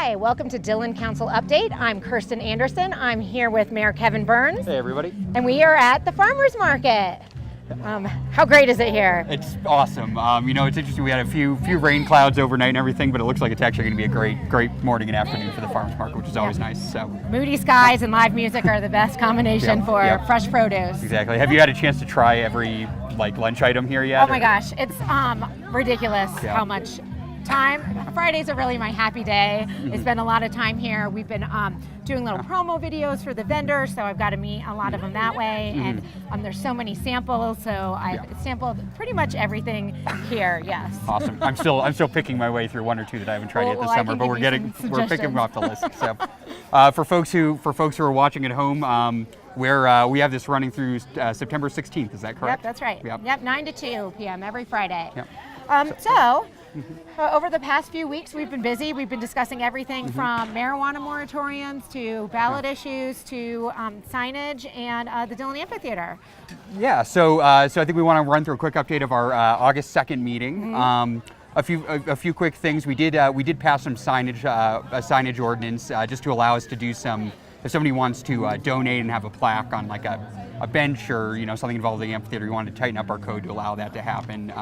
Hi, welcome to Dillon Council Update. I'm Kirsten Anderson. I'm here with Mayor Kevin Burns. Hey everybody. And we are at the Farmers Market. How great is it here? It's awesome. It's interesting. We had a few rain clouds overnight and everything, but it looks like it's actually going to be a great morning and afternoon for the farmers market, which is always nice. So moody skies and live music are the best combination for fresh produce. Exactly. Have you had a chance to try every lunch item here yet? Oh my gosh, it's ridiculous how much time. Fridays are really my happy day. I spend a lot of time here. We've been doing little promo videos for the vendors, so I've got to meet a lot of them that way. And there's so many samples, so I've sampled pretty much everything here. Yes. Awesome. I'm still picking my way through one or two that I haven't tried yet this summer, but we're picking them off the list. So, for folks who are watching at home. We have this running through September 16th. Is that correct? Yep, that's right. Yep, 9 to 2 p.m. every Friday. Yep. Over the past few weeks, we've been busy. We've been discussing everything from marijuana moratoriums to ballot issues to signage and the Dillon Amphitheater. Yeah. So I think we want to run through a quick update of our August 2nd meeting. A few quick things. We did pass some signage, a signage ordinance just to allow us to do some. If somebody wants to donate and have a plaque on like a bench or something involved with the amphitheater, we wanted to tighten up our code to allow that to happen.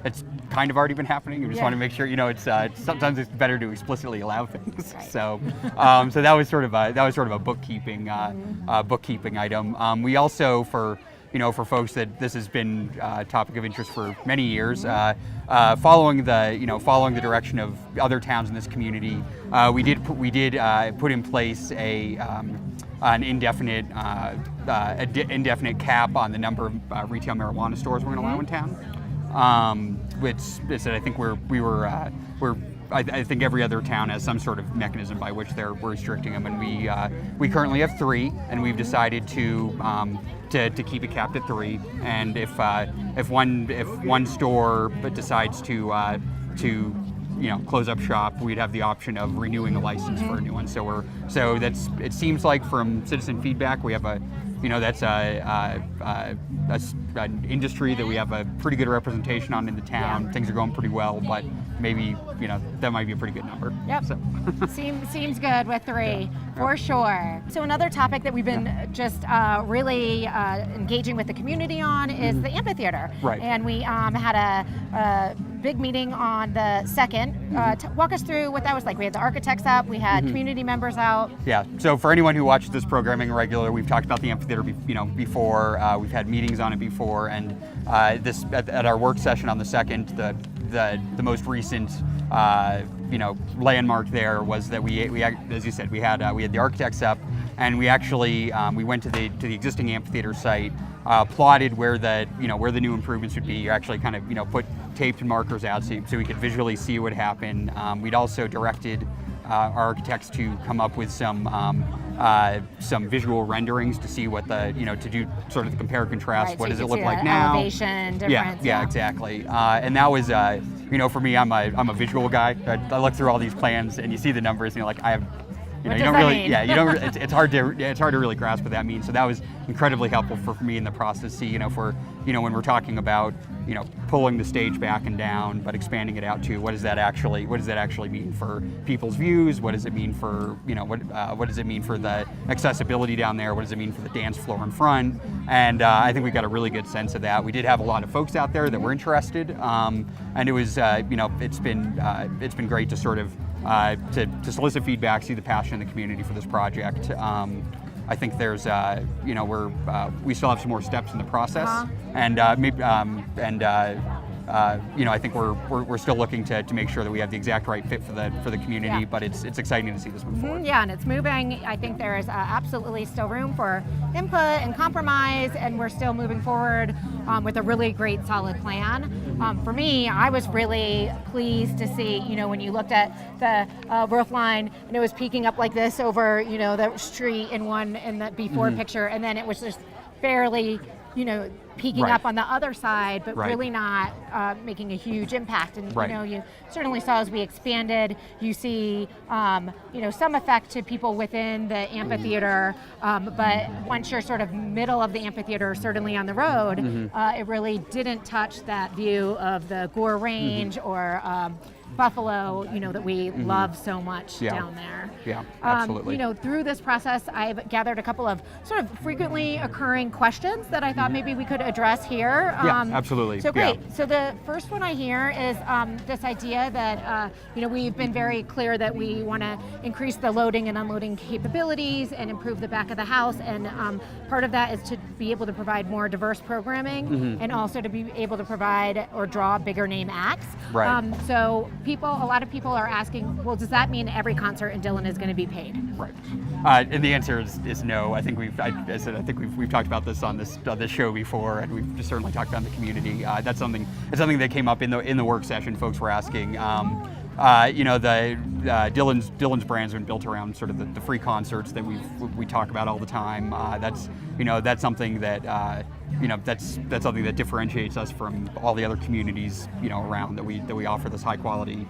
It's kind of already been happening. We just want to make sure it's sometimes it's better to explicitly allow things. Right. So that was sort of a bookkeeping item. We also for folks that this has been a topic of interest for many years, following the direction of other towns in this community, we did put in place an indefinite cap on the number of retail marijuana stores we're going to allow in town. Which I think I think every other town has some sort of mechanism by which we're restricting them, and we currently have 3, and we've decided to keep it capped at 3. And if one store decides to close up shop, we'd have the option of renewing a license for a new one. So it seems like from citizen feedback we have that's an industry that we have a pretty good representation on in the town. Things are going pretty well, but maybe that might be a pretty good number. Yep. So. seems good with 3 for sure. So another topic that we've been just really engaging with the community on is the amphitheater. Right. And we had a big meeting on the 2nd. Walk us through what that was like. We had the architects up. We had community members out. Yeah. So for anyone who watches this programming regularly, we've talked about the amphitheater before. We've had meetings on it before, and at our work session on the 2nd, the most recent landmark there was that we as you said, we had the architects up, and we actually we went to the existing amphitheater site, plotted where the new improvements would be. You actually kind of put taped markers out so we could visually see what would happen. We'd also directed our architects to come up with some visual renderings to see what to do sort of the compare contrast. Right, what so does it look like now? Elevation difference. Yeah, exactly. And that was for me, I'm a visual guy. I look through all these plans and you see the numbers and you're like, I have. What does that mean? It's hard to really grasp what that means. So that was incredibly helpful for me in the process. See, when we're talking about pulling the stage back and down, but expanding it out to what does that actually mean for people's views? What does it mean for what does it mean for the accessibility down there? What does it mean for the dance floor in front? And I think we got a really good sense of that. We did have a lot of folks out there that were interested, and it was it's been great to sort of to solicit feedback, see the passion in the community for this project. I think there's, we still have some more steps in the process, and I think we're still looking to make sure that we have the exact right fit for the community. But it's exciting to see this move forward. Yeah, and it's moving. I think there is absolutely still room for input and compromise, and we're still moving forward with a really great, solid plan. For me, I was really pleased to see, when you looked at the roof line and it was peeking up like this over, the street in the before picture, and then it was just barely, peeking up on the other side, but really not making a huge impact. And you certainly saw as we expanded, you see some effect to people within the amphitheater, but once you're sort of middle of the amphitheater, certainly on the road, it really didn't touch that view of the Gore Range or buffalo, that we love so much Yeah. down there. Yeah, absolutely. Through this process, I've gathered a couple of sort of frequently occurring questions that I thought maybe we could address here. Yeah, absolutely. So great. Yeah. So the first one I hear is this idea that we've been very clear that we want to increase the loading and unloading capabilities and improve the back of the house, and part of that is to be able to provide more diverse programming and also to be able to provide or draw bigger name acts. Right. So a lot of people are asking, well, does that mean every concert in Dillon is going to be paid? Right. And the answer is no. I think we've talked about this on this show before, and we've just certainly talked about in the community. That's something that came up in the work session. Folks were asking. Dillon's brand's been built around sort of the free concerts that we talk about all the time. That's something that that's something that differentiates us from all the other communities around, that we offer this high quality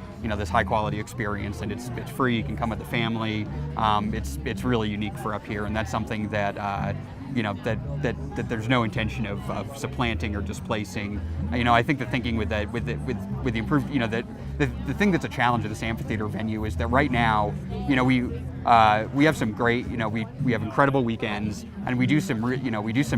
experience, and it's free. You can come with the family. It's really unique for up here, and that's something that that there's no intention of supplanting or displacing. I think the thinking with the improved, the thing that's a challenge of this amphitheater venue is that right now, we have some great, we have incredible weekends, and we do some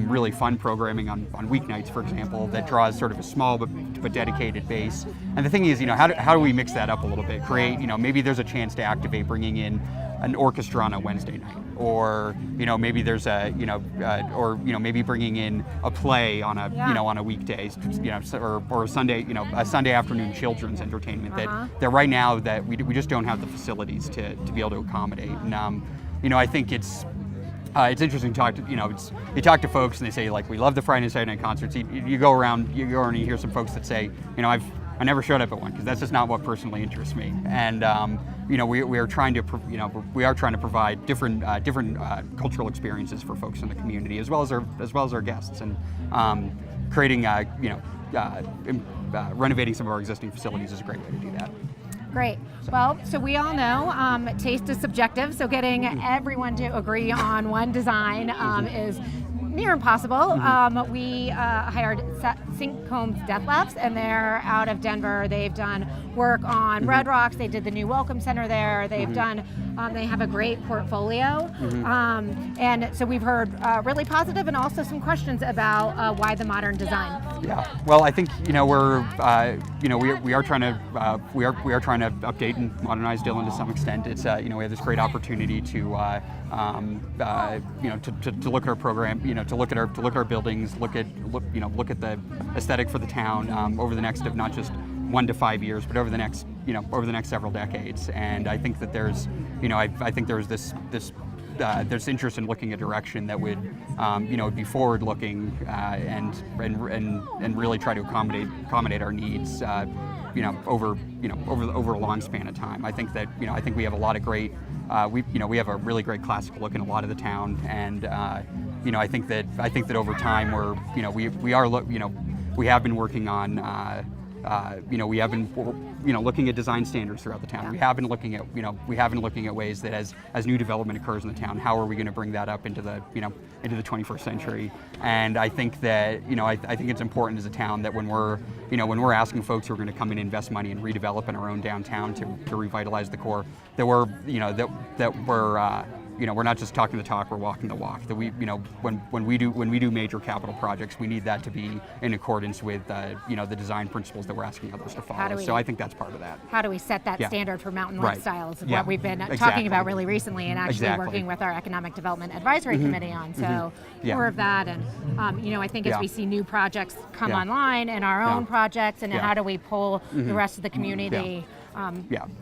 really fun programming on weeknights, for example, that draws sort of a small but dedicated base. And the thing is, how do we mix that up a little bit? Create, maybe there's a chance to activate bringing in an orchestra on a Wednesday night, or maybe there's maybe bringing in a play on a weekday, or a Sunday afternoon children's entertainment that right now that we just don't have the facilities to be able to accommodate. And I think it's interesting to talk to you talk to folks and they say, like, we love the Friday and Saturday night concerts. You go around and you hear some folks that say, I never showed up at one because that's just not what personally interests me. And we are trying to provide different cultural experiences for folks in the community, as well as our guests, and creating renovating some of our existing facilities is a great way to do that. Great. Well, so we all know taste is subjective, so getting everyone to agree on one design is near impossible. We hired Sync Combs Death Labs, and they're out of Denver. They've done work on Red Rocks. They did the new Welcome Center there. They've done, they have a great portfolio. And so we've heard really positive and also some questions about why the modern design. Yeah. Well, I think we are trying to update and modernize Dillon to some extent. It's we have this great opportunity to look at our program, to look at our buildings, look at the aesthetic for the town over the next of not just 1 to 5 years, but over the next several decades. And I think that there's there's interest in looking a direction that would be forward-looking and really try to accommodate our needs over a long span of time. I think that we have a lot of great we have a really great classical look in a lot of the town, and I think that over time we have been working on we have been looking at design standards throughout the town. Yeah. We have been looking at ways that as new development occurs in the town, how are we going to bring that up into the 21st century? And I think that I think it's important as a town that when we're asking folks who are going to come in and invest money and redevelop in our own downtown to revitalize the core, that we're not just talking the talk, we're walking the walk. That when we do major capital projects, we need that to be in accordance with the design principles that we're asking others to follow. So I think that's part of that. How do we set that standard for mountain lifestyles? Yeah. What we've been talking about really recently, and actually working with our Economic Development Advisory Committee on. So more of that, and I think as we see new projects come online and our own projects, and how do we pull the rest of the community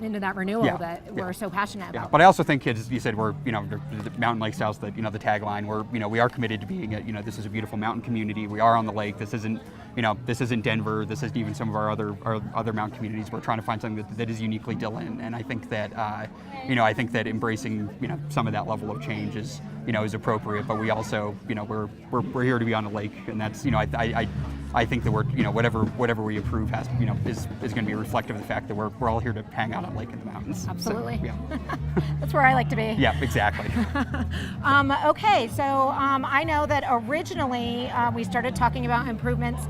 into that renewal that we're so passionate about. But I also think, as you said, we're the mountain lifestyles, the tagline. We are committed to being this is a beautiful mountain community. We are on the lake. This isn't Denver. This isn't even some of our other mountain communities. We're trying to find something that is uniquely Dillon, and I think that embracing some of that level of change is appropriate. But we also we're here to be on the lake, and that's I think that we're whatever we approve has is going to be reflective of the fact that we're all here to hang out on a lake in the mountains. Absolutely. So, That's where I like to be. Yeah, exactly. Okay, so I know that originally we started talking about improvements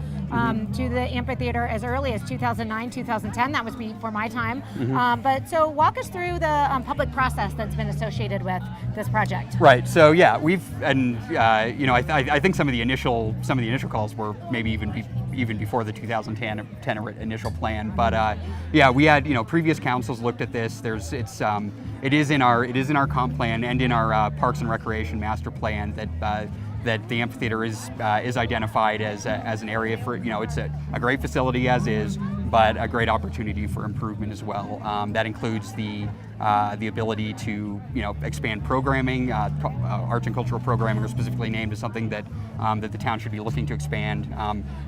to the amphitheater as early as 2009, 2010. That was before my time. But so walk us through the public process that's been associated with this project. Right. So yeah, I think some of the initial calls were maybe even before the 2010 initial plan. But we had previous councils looked at this. It is in our comp plan and in our Parks and Recreation master plan that the amphitheater is identified as an area for, it's a great facility as is, but a great opportunity for improvement as well. That includes the ability to expand programming. Arts and cultural programming are specifically named as something that the town should be looking to expand.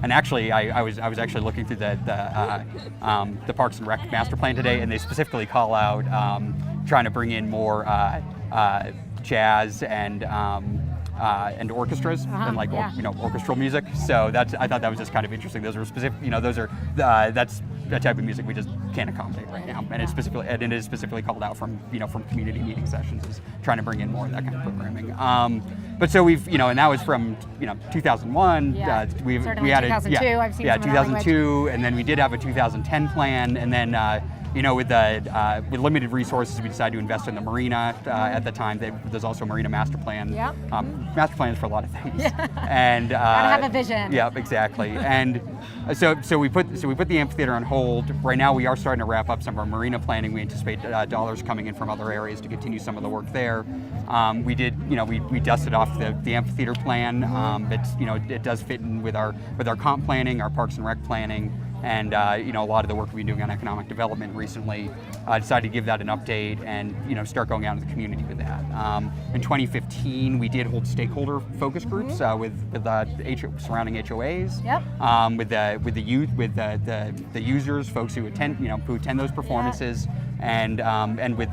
And actually, I was actually looking through the Parks and Rec master plan today, and they specifically call out trying to bring in more jazz and orchestras and orchestral music. So I thought that was just kind of interesting. Those are specific, that's a type of music we just can't accommodate right now, and it is specifically called out from community meeting sessions as trying to bring in more of that kind of programming. But so we've and that was from 2001. We had 2002. I've seen some of that 2002, and then we did have a 2010 plan, and then. With limited resources, we decided to invest in the marina at the time. There's also a marina master plan. Master plans for a lot of things. And gotta have a vision. Yeah, exactly. And so we put the amphitheater on hold. Right now, we are starting to wrap up some of our marina planning. We anticipate dollars coming in from other areas to continue some of the work there. We dusted off the amphitheater plan. It does fit in with our comp planning, our Parks and Rec planning. And a lot of the work we've been doing on economic development recently, decided to give that an update and start going out into the community with that. In 2015, we did hold stakeholder focus groups with surrounding HOAs, with the youth, with the users, folks who attend those performances, and with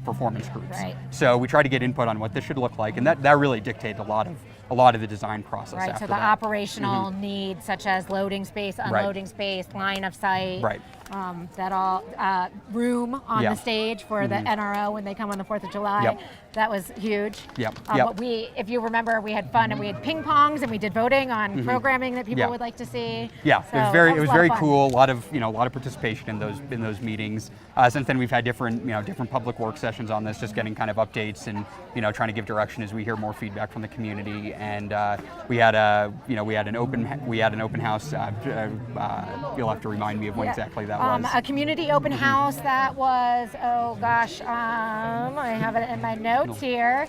performance groups. Right. So we try to get input on what this should look like, and that really dictated a lot of the design process. Right. After So the that. operational needs, such as loading space, unloading space, line of sight. Right. That all room on the stage for the NRO when they come on the 4th of July. Yep. That was huge. Yep. But if you remember, we had fun and we had ping pongs and we did voting on programming that people would like to see. Yeah, so it was very fun. cool. A lot of participation in those meetings. Since then, we've had different public work sessions on this, just getting kind of updates and trying to give direction as we hear more feedback from the community. And we had an open house. You'll have to remind me of when exactly that was. A community open house that was, I have it in my notes here.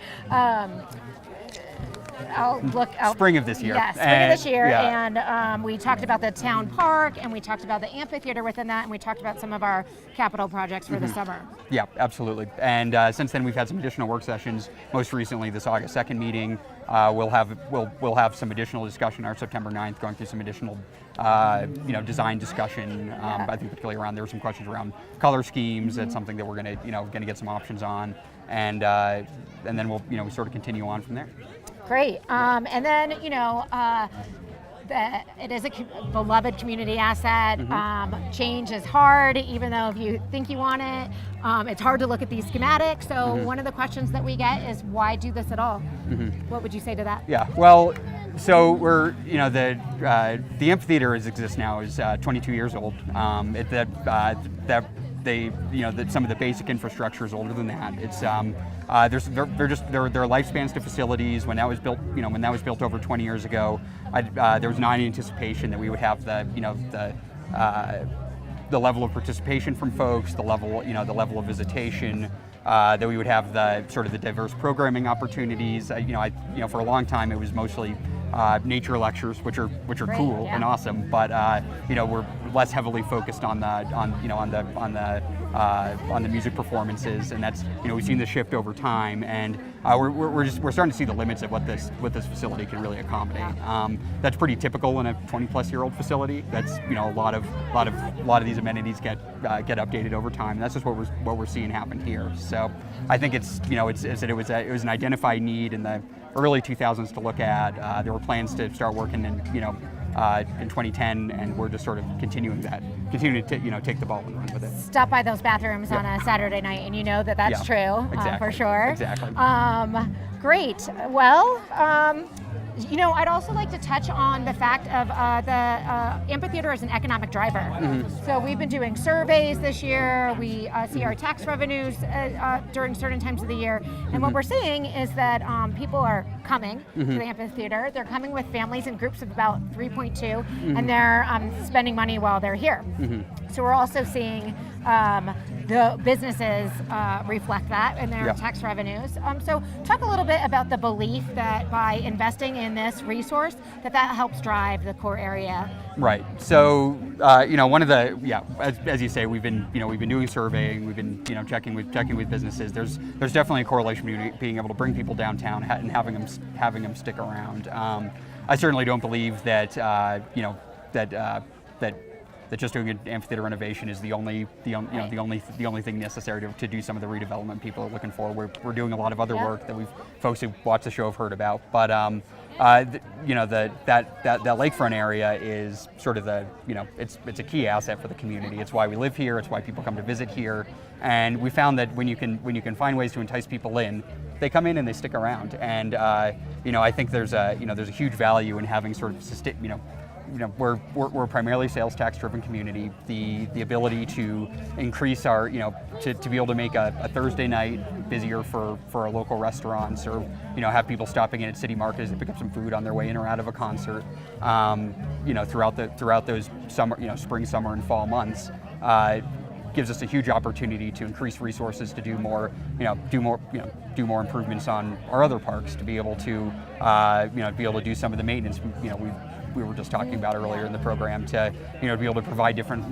Spring of this year. Yes, spring of this year. And we talked about the town park, and we talked about the amphitheater within that, and we talked about some of our capital projects for the summer. Yeah, absolutely. And since then, we've had some additional work sessions. Most recently, this August 2nd meeting, we'll have some additional discussion on our September 9th, going through some additional design discussion. I think particularly around, there were some questions around color schemes. That's something that we're gonna get some options on, and then we'll sort of continue on from there. Great. And then it is a beloved community asset. Change is hard, even though if you think you want it, it's hard to look at these schematics. So one of the questions that we get is, why do this at all? What would you say to that? Yeah. Well. So we're, the amphitheater as it exists now is 22 years old. Some of the basic infrastructure is older than that. It's there are lifespans to facilities. When that was built, over 20 years ago, there was not any anticipation that we would have the level of participation from folks, the level of visitation. That we would have the diverse programming opportunities. For a long time it was mostly nature lectures, which are Great, cool and awesome, but we're less heavily focused on the music performances, and that's we've seen the shift over time, and we're starting to see the limits of what this facility can really accommodate. That's pretty typical in a 20-plus-year-old facility. That's a lot of these amenities get updated over time. And that's just what we're seeing happen here. So I think it was an identified need in the early 2000s to look at. There were plans to start working in 2010, and we're just sort of continuing to take the ball and run with it. Stop by those bathrooms on a Saturday night, and that's true. Exactly. For sure. Exactly. Great. Well, You know, I'd also like to touch on the fact of the amphitheater as an economic driver. So we've been doing surveys this year. We see our tax revenues during certain times of the year. And what we're seeing is that people are coming to the amphitheater. They're coming with families in groups of about 3.2, and they're spending money while they're here. So we're also seeing the businesses reflect that in their tax revenues. So talk a little bit about the belief that by investing in this resource, that helps drive the core area. Right. So you know, one of the as you say, we've been doing surveying, we've been checking with businesses. There's definitely a correlation between being able to bring people downtown and having them stick around. I certainly don't believe that that just doing an amphitheater renovation is the only thing necessary to do some of the redevelopment people are looking for. We're doing a lot of other work that folks who watch the show have heard about, but that lakefront area is sort of it's a key asset for the community. It's why we live here. It's why people come to visit here, and we found that when you can find ways to entice people in, they come in and they stick around. And I think there's a huge value in having sort of we're primarily sales tax driven community. The ability to increase our, to be able to make a Thursday night busier for our local restaurants, or have people stopping in at city markets to pick up some food on their way in or out of a concert, throughout those summer, spring, summer, and fall months. Gives us a huge opportunity to increase resources to do more improvements on our other parks, to be able to do some of the maintenance. We were just talking about earlier in the program, to be able to provide different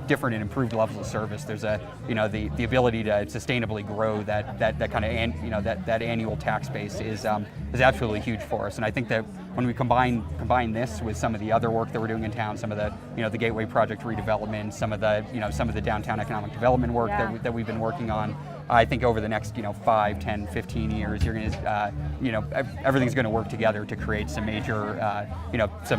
different and improved levels of service. There's the ability to sustainably grow that kind of that annual tax base is absolutely huge for us. And I think that when we combine this with some of the other work that we're doing in town, some of the Gateway project redevelopment, some of the downtown economic development work that we've been working on, I think over the next 5, 10, 15 years, you're going to everything's going to work together to create some major to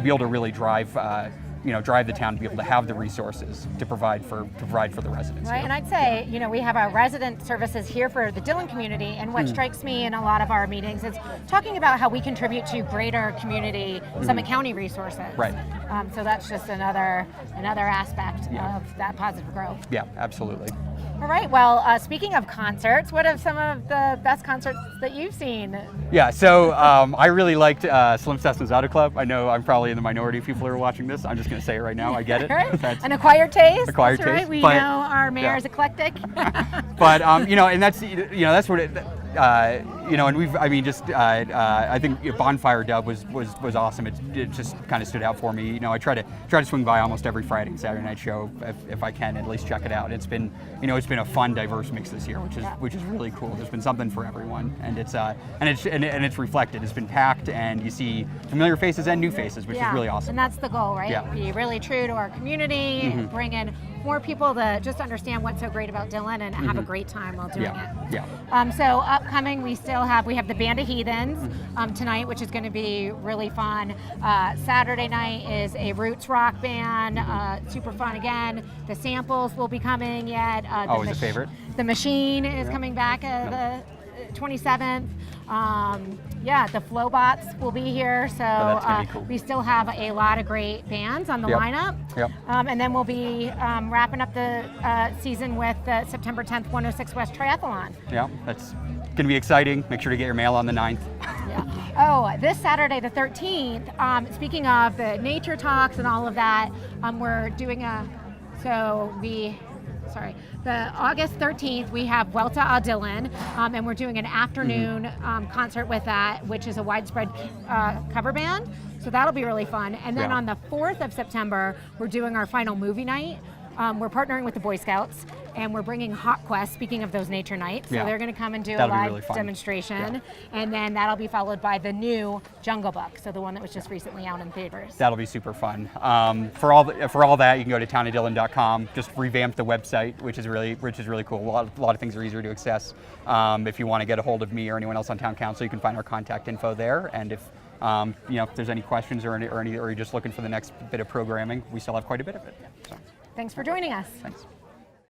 be able to really drive the town to be able to have the resources to provide for the residents. Right, and I'd say, we have our resident services here for the Dillon community, and what strikes me in a lot of our meetings is talking about how we contribute to greater community Summit County resources. Right. So that's just another aspect of that positive growth. Yeah, absolutely. All right, well, speaking of concerts, what are some of the best concerts that you've seen? Yeah, so I really liked Slim Cessna's Auto Club. I know I'm probably in the minority of people who are watching this. I'm just going to say it right now. I get it. An acquired taste. Acquired that's taste. Right. We know our mayor is eclectic. But and that's what it. And I think Bonfire Dub was awesome. It just kind of stood out for me. I try to swing by almost every Friday and Saturday night show if I can, at least check it out. It's been a fun, diverse mix this year, which is really cool. There's been something for everyone, and it's reflected. It's been packed, and you see familiar faces and new faces, which is really awesome. And that's the goal, right? Yeah. Be really true to our community, bring in more people to just understand what's so great about Dillon and have a great time while doing it. Yeah. So upcoming, we have the Band of Heathens tonight, which is going to be really fun. Saturday night is a roots rock band, super fun again. The Samples will be coming yet. Always a favorite. The Machine is coming back the 27th. The Flowbots will be here, so that's gonna be cool. We still have a lot of great bands on the lineup. Yep. And then we'll be wrapping up the season with the September 10th 106 West Triathlon. Yeah, that's going to be exciting. Make sure to get your mail on the 9th. Yeah. Oh, this Saturday the 13th, speaking of the nature talks and all of that, we're doing the August 13th, we have Welta a Dillon, and we're doing an afternoon concert with that, which is a widespread cover band. So that'll be really fun. And then on the 4th of September, we're doing our final movie night. We're partnering with the Boy Scouts, and we're bringing Hot Quest, speaking of those nature nights. So they're going to come and do that'll a live really demonstration. Yeah. And then that'll be followed by the new Jungle Book, so the one that was just recently out in theaters. That'll be super fun. For all that, you can go to townofdillon.com. Just revamp the website, which is really cool. A lot of things are easier to access. If you want to get a hold of me or anyone else on town council, you can find our contact info there. And if there's any questions or you're just looking for the next bit of programming, we still have quite a bit of it. So. Thanks for joining us. Thanks.